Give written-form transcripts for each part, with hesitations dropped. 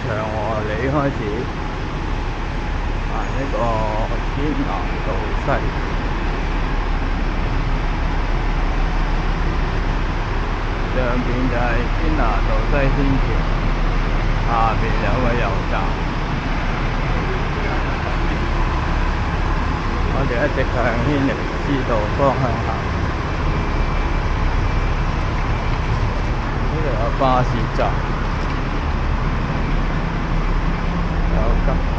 長和里開始行呢個天南道西，上邊就係天南道西天橋，下邊有個油站。我哋一直向軒尼詩道方向行，呢度有巴士站，有吉鋪。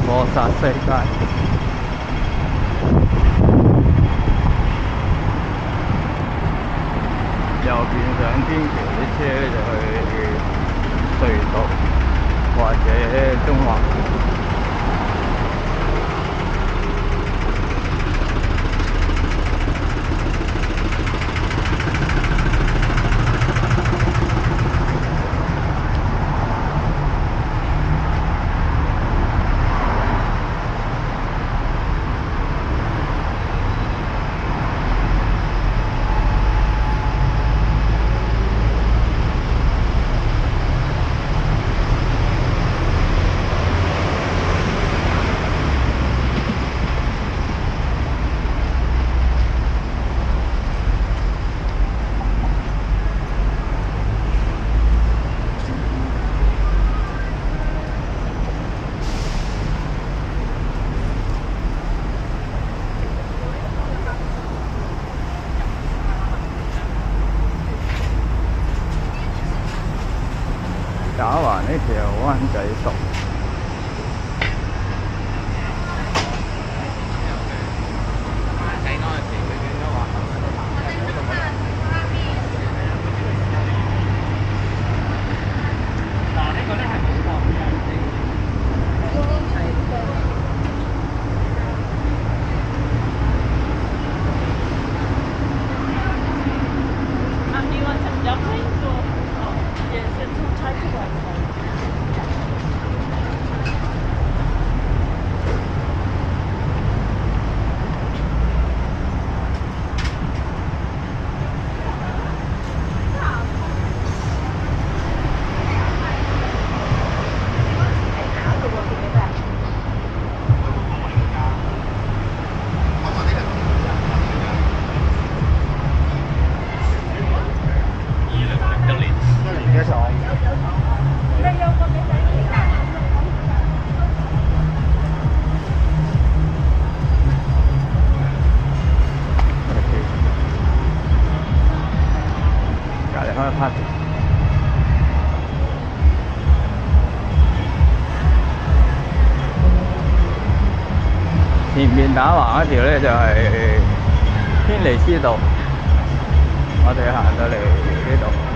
過煞西街，右邊上天橋啲車就去隧道或者中環。打橫呢條灣仔道，開 party。前面打橫嗰條咧就係軒尼詩道，我哋行到嚟呢度。